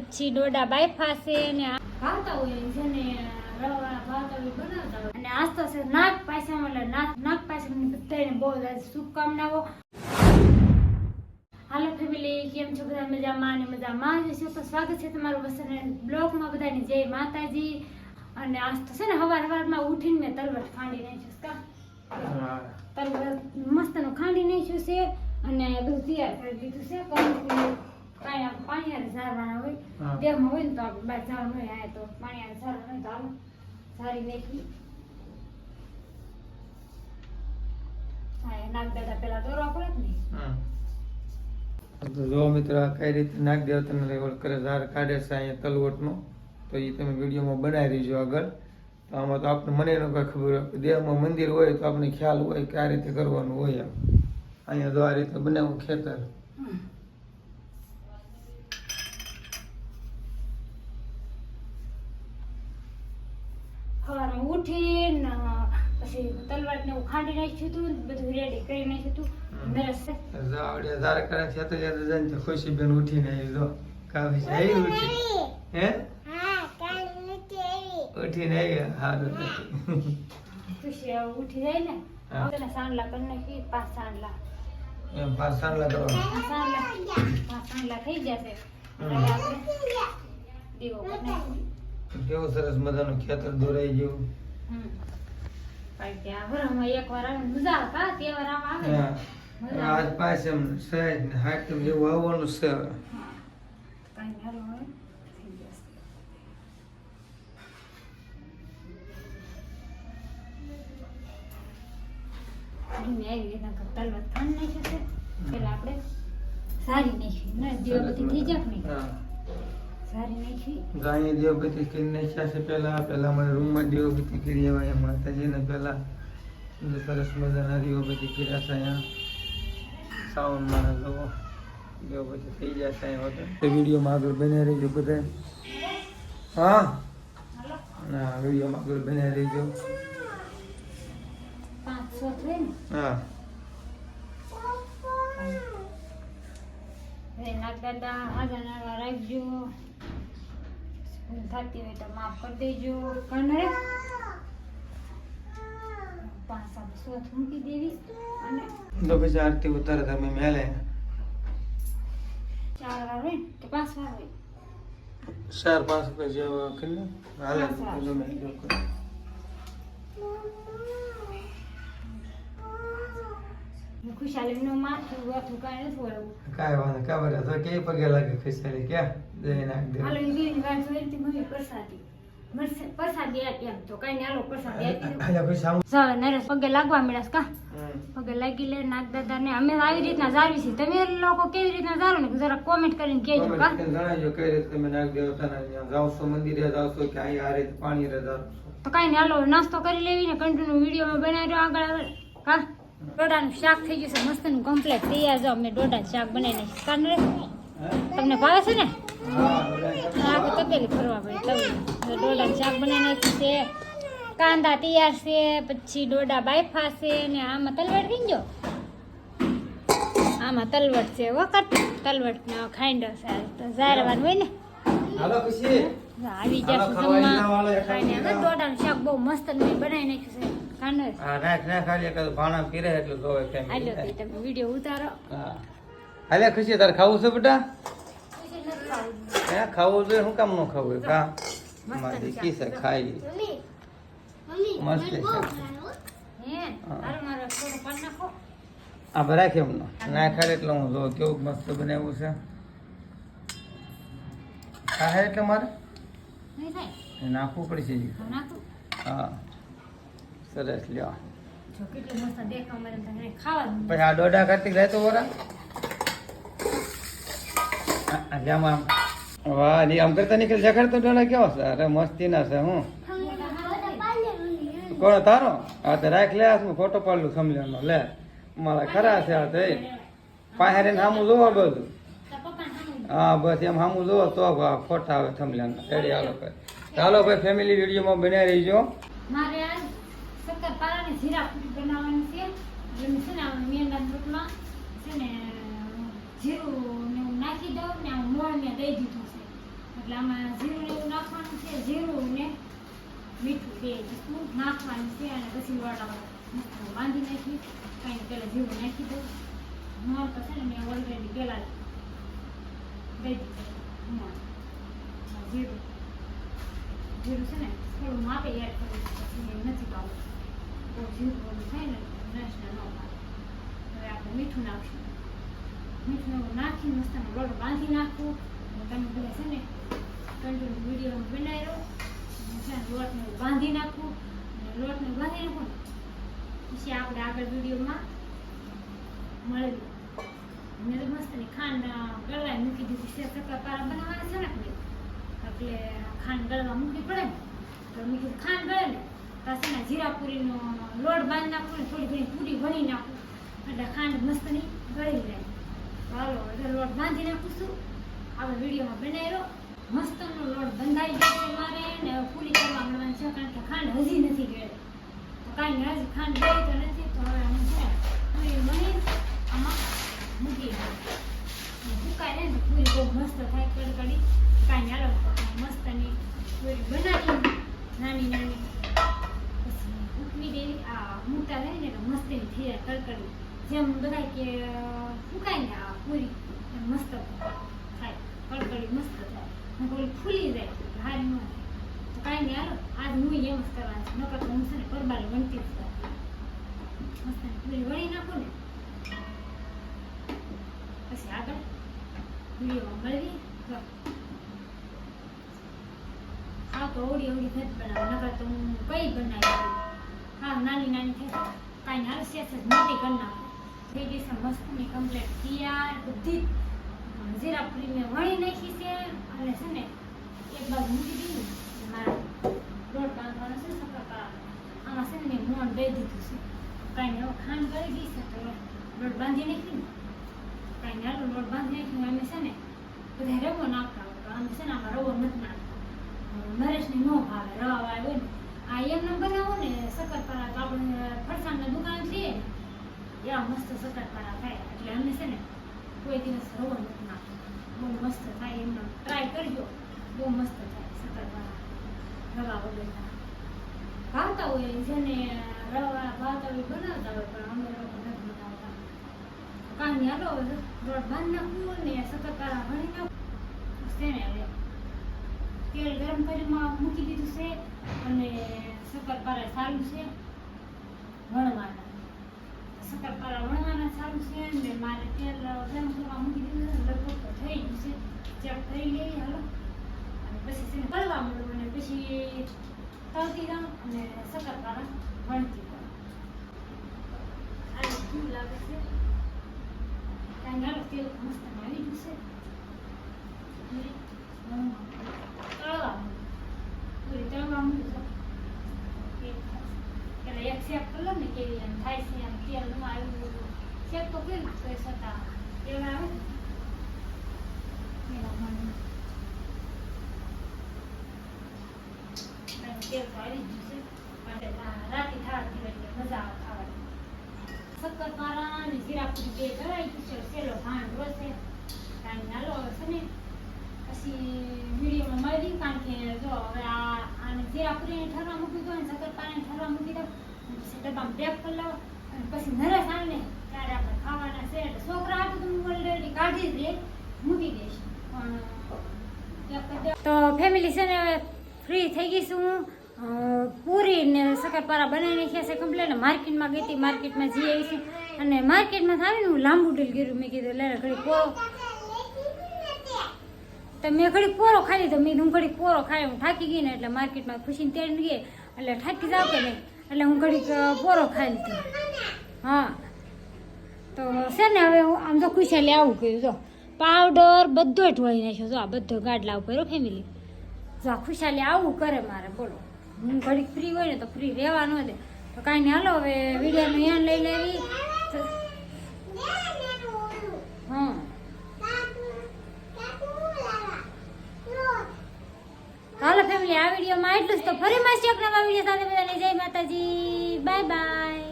પછી ડોડા બાયફા છે ને ભાવતા હોય છે ને રવા ભાવતા હોય બનાવતા હોય અને આજ તો છે નાગ પાયસમ એટલે નાગ પાયસમ ની બધાને બહુ શુભકામનાઓ. હાલો ફેમિલી, કેમ છો બધા? મજામાં અને મજામાં જ છો. તો સ્વાગત છે તમારું વસન બ્લોગમાં. બધાની જય માતાજી. અને આજ તો છે ને સવારમાં ઉઠીને મેં તલવટ ખાંડી નાખ્યું કા તલવટ મસ્તનું ખાંડી નાખ્યું છે અને બધું તૈયાર કરી દીધું છે. પાણી ઝારવાના હોય દેહમાં હોય ને તો આપણે બહાર જવાનું હોય, આ તો પાણી ઝારવાનું હોય તો આવું ઝારી નાખી. નાગ દાદા પેલા દોરવા પડે ને. તો જો મિત્રો કઈ રીતે નાગ દેવતાને લેવલ કરે ઝાર કાઢે છે અહીંયા તલવટનો, તો એ તમે વિડીયોમાં બનાવી દેજો આગળ. તો આમાં તો આપણે મને એનો કઈ ખબર હોય, દેહમાં મંદિર હોય તો આપણે ખ્યાલ હોય કે આ રીતે કરવાનું હોય. એમ અહીંયા જો આ રીતે બનાવવું ખેતર. સવારમાં ઉઠીને પછી તલવાર ને ખાંડી નાખ્યું હતું, બધું રેડી કરી નાખ્યું હતું. ઝાર કરે છે તો જઈને ખુશી બેન ઉઠીને આવી. જો કાવી છે આવી ઉઠી હે ઉઠીને આવી. સારું ખુશી ઉઠી જાય ને તને સાંડલા કરી નાખી. 5 સાંડલા એમ 5 સાંડલા કરવાના. 5 સાંડલા થઈ જશે એટલે આપણે દીવો કરી નાખીએ. કેવું સરસ મજાનું ખેતર દોરાઈ ગયું. એકવાર આવે મજા આવે, તહેવાર આવે આજ પાછળ સહેજ ને હાટમ જેવું આવવાનું છે. પેલા આપણે સારી નાખી દીવાબત્તી થઈ જાય ને સારી નાખી. ગાય દીવાબત્તી કરી નાખ્યા છે. પેલા અમારા રૂમમાં દીવાબત્તી કરી આવ્યા માતાજીને. પેલા સરસ મજાના દીવાબત્તી કર્યા છે. અહીંયા સાઉન્ડમાં લોકો દીવાબત્તી થઈ જાય છે. અહીંયા વિડીયોમાં આગળ બન્યા રહીજો બધા. હા ના વિડીયોમાં આગળ બન્યા રહીજો. 500 થઈ ને. હા નાગ દાદા હાજર નાવા રાખજો. થતી હોય તો માફ કરી દેજો. કને 500 મૂકી દેવી અને તો પછી આરતી ઉતારે તમે મેલે 4 વાર હોય કે 5 વાર હોય. 4-5 રૂપિયા જેવા કરીને હાલે જો મેં જો ખુશાલી નું માથું વાથું કાંઈ નથી વળવું. કાંઈ વાંધો ખબર તો કે પગે લાગે ખુશાલી ક્યાં જઈ નાખ દે. હાલો ઈંગ્લીશ વાત જોઈ હતી મમ્મી પ્રસાદી પ્રસાદી આપી એમ તો કઈ ને હાલો પ્રસાદી આપી આયા કોઈ સામ સર નરેશ પગે લાગવા મળ્યા કા પગે લાગી લે નાગ દાદા ને. અમે આવી રીતના જાળવી છે, તમે લોકો કેવી રીતના જાળવો ને જરા કોમેન્ટ કરીને કહેજો કા. જણાવજો કઈ રીતે તમે નાગ દેવતાના ત્યાં જાવ છો, મંદિરે જાવ છો કે આ રીતે પાણી રે જાવ છો. તો કઈ ને હાલો નાસ્તો કરી લેવી ને કન્ટિન્યુ વિડીયોમાં બનાવી રહ્યો આગળ કા. ડોડાનું શાક થઈ ગયું છે મસ્તનું કમ્પ્લીટ તૈયાર. જો અમે ડોડાનું શાક બનાવી નાખી કા નરેશ. તમને ભાવે છે ને? આપણે તપેલી ફરવા પડે તવી. ડોડાનું શાક બનાવી નાખ્યું છે. કાંદા તૈયાર છે. પછી ડોડા બાયફા છે ને આમાં તલવટ થઈ ગયો. આમાં તલવટ છે વખત તલવટ ને ખાંડો છે તો ઝારવાનું હોય ને. હાલો ખુશી આવી જશે જમવા ખાઈને. ડોડાનું શાક બહુ મસ્ત બનાવી નાખ્યું છે કાંડો. હા નાખ ખાલી એક ભાણા પીરે એટલે જોવે કેમ. હાલો તો તમે વિડીયો ઉતારો. હા હાલે ખુશી તારે ખાવું છે બેટા? હે ખાવું જોઈએ. શું કામ ન ખાવું? કા મારી કી છે ખાઈ મસ્ત છે. આ ભરા કેમ ના ખાય એટલે હું જો કેવું મસ્ત બનાવ્યું છે. ખાય એટલે મારે નાખવું પડશે. હા સરસ લ્યો. પછી આ ડોડા કાર્તિક રહેતો બોરા આમ વાહ ની આમ કરતા નીકળી જખડ તો ડોડા કેવો છે? અરે મસ્તી ના છે. હું કોણ તારો? આ તો રાખ લે હું ફોટો પાડલું સમજાનો લે મારા ખરા છે. આ તો પાસે સામું જોવો બધું. હા બસ એમ સામું જોવો તો ફોટા આવે થમલાના. રેડી હાલો ભાઈ. ચાલો ભાઈ ફેમિલી વિડીયોમાં બનાવી રહીજો. મારે આ શક્કરપારાની જીરા પૂરી બનાવવાની છે. એટલે છે ને મેંદા લોટમાં છે ને જીરું ને હું નાખી દઉં ને મોણ મેં દઈ દીધું છે. એટલે આમાં જીરું ને એવું નાખવાનું છે, જીરું ને મીઠું બે વસ્તુ નાખવાનું છે અને પછી લોટ બાંધી નાખી કાંઈ પહેલાં જીરું નાખી દઉં. મોણ તો છે ને મેં ઓલરેડી પહેલાં દઈ દીધું જીરું છે ને થોડું માપે એડ કરવું પછી નથી પાવું બહુ જીરું બધું થાય ને નસને ન પાવે. હવે આપણે મીઠું નાખશું, મીઠું નાખીને મસ્ત લોટ બાંધી નાખવું. તમે બધા છે ને કન્ટિન્યુ વિડીયો બનાવ્યો લોટને બાંધી નાખવું અને લોટને બાંધી નાખવું ને પછી આપણે આગળ વિડીયોમાં મળવી. મેં તો મસ્તની ખાંડ ગળવા મૂકી દીધી છે, શક્કરપારા બનાવવાના છે ને એટલે ખાંડ ગળવા મૂકવી પડે ને તો મેં કીધું ખાંડ ગળે ને પાછી ને જીરાપુરીનો લોટ બાંધી નાખવું ને થોડી ઘણી પૂરી વણી નાખવું એટલે ખાંડ મસ્તની ગળી જાય. ચાલો એટલે લોટ બાંધી નાખું છું. આપણે વિડીયોમાં બનાવ્યો મસ્તનો લોટ બંધાઈ ગયો છે મારે ને પૂરી કરવા મળવાની છે કારણ કે ખાંડ હજી નથી ગળી તો કાંઈ હજી ખાંડ ગળી તો નથી તો હવે હું છે પૂરી બની આમાં મૂકી દઉં. સુકાય ને તો પૂરી બહુ મસ્ત થાય કડકડી. કાંઈ હાલો મસ્તની પૂરી બનાવી નાની નાની પછી ઉકવી દેવી. આ મૂકતા થાય ને તો મસ્તની થઈ જાય કડકડી. જેમ બધા કે સુકાય ને આ પૂરી મસ્ત થાય કડકડી મસ્ત થાય થોડી ફૂલી જાય હારી ન થાય તો કાંઈ નહીં હાલો આજ હું એમ જ કરવાનું છે. નકર તો હું છે ને પરબારી વણતી જ મસ્ત પૂરી વળી નાખું ને પછી આગળ વિડીયોમાં મળવી. હા તો ઓડી ઓડી નથી બનાવે નકર તો હું કઈ બનાવી હા નાની નાની થઈ કાંઈ હાલ શેષ જ મોટી કરી નાખું. થઈ ગઈ છે મસ્તની કમ્પ્લેટ તૈયાર બધી જીરાપુરી મેં વણી નાખી છે અને છે ને એક બાજુ મૂકી દીધું. મારા લોટ બાંધવાનો છે શક્કરપારા આમાં છે ને મેં મોણ દઈ દીધું છે. કાંઈ હવે ખાંડ કરી ગઈ છે તો લોટ બાંધી નાખી ને કાંઈ હાલો લોટ બાંધી નાખીને અમે છે ને બધા રવો નાખતા હોય તો આમ છે ને આમાં રવો નથી નાખતા. નરેશને ન ભાવે રવા વાળો ને આ એમને બનાવો ને શક્કરપારા તો આપણે ફરસાણના દુકાન છીએ ને એવા મસ્ત શક્કરપારા થાય એટલે અમે છે ને કોઈ દિવસ રવો નથી નાખતો. બહુ મસ્ત થાય એમને ટ્રાય કરજો બહુ મસ્ત થાય શક્કરપારા રવા વગરના. ભાવતા હોય જેને રવા ભાવતા હોય બનાવતા હોય પણ અમે રવો નથી બનાવતા. કાંઈ હાલો લોટ બાંધી નાખવું ને શક્કરપારા વણી નાખવું છે ને હવે તેલ ગરમ કરીમાં મૂકી દીધું છે અને શક્કરપારા સારું છે વણવાના. શક્કરપારા વણવાના સારું છે ને મારે તેલ ગરમ કરવા મૂકી દીધું છે લગભગ તો થઈ ગયું છે. ચેક કરી લઈએ હાલો અને પછી છે ને તળવા મળું અને પછી તળતી રહું અને શક્કરપારા વણતી રહું. આ કેવું લાગે છે કાંઈ હાલો તેલ મસ્ત આવી ગયું છે. તળવા મૂકું એટલે એક શેક કરો ને કેવી એમ થાય છે એમ તેલ ન આવ્યું બધું શેક તો કર્યું તો છતાં તેલ આવે ને તેલ તો આવી જ છે પણ રાતે થાળતી હોય એટલે મજા આવે ખાવાની. શક્કરપારા અને જીરાપુરી બે કરાવી ગયું છે સેલો ભાંડ રોશે કાંઈ નાલો હવે છે ને પછી વિડીયોમાં મળી કારણ કે જો હવે આને જીરાપુરીને ઠરવા મૂકી દો અને શક્કરપારાને ઠરવા મૂકી દો પછી ડબ્બામાં પેક કરી લો અને પછી નરસ આવે ને ત્યારે આપણે ખાવાના છે એટલે છોકરા આપે તો હું ઓલરેડી કાઢી જ લે મૂકી દઈશ પણ તો ફેમિલી છે ને ફ્રી થઈ ગઈ છું હું. પૂરી ને શક્કરપારા બનાવી નાખ્યા છે કમ્પ્લેટ. માર્કેટમાં ગઈ હતી માર્કેટમાં જઈ આવી છું અને માર્કેટમાં આવીને હું લાંબુ ડીલ કર્યું. મેં કીધું લે ઘડી પોરો તો મેં ઘડી પોરો ખાઈ લીધો. મેં હું ઘડી પોરો ખાઈ હું થાકી ગઈ ને એટલે માર્કેટમાં ખુશીને તેડીને ગઈ એટલે થાકી જાવ કે નહીં એટલે હું ઘડીક પોરો ખાઈ લીધો. હા તો છે ને હવે હું આમ તો ખુશાલી આવું કર્યું જો પાવડર બધો ઢોળી નાખ્યો જો આ બધો ગાડલા ઉપર ફેમિલી જો આ ખુશાલી આવું કરે મારે બોલો. હું ઘડીક ફ્રી હોય ને તો ફ્રી રહેવા ન દે તો કાંઈ નહીં હાલો હવે વિડીયોનું યાન લઈ લેવી. હા હાલો ફેમિલી આ વિડીયોમાં એટલું જ. તો ફરી મળશે એક નવા વિડીયો સાથે. બધાને જય માતાજી બાય બાય.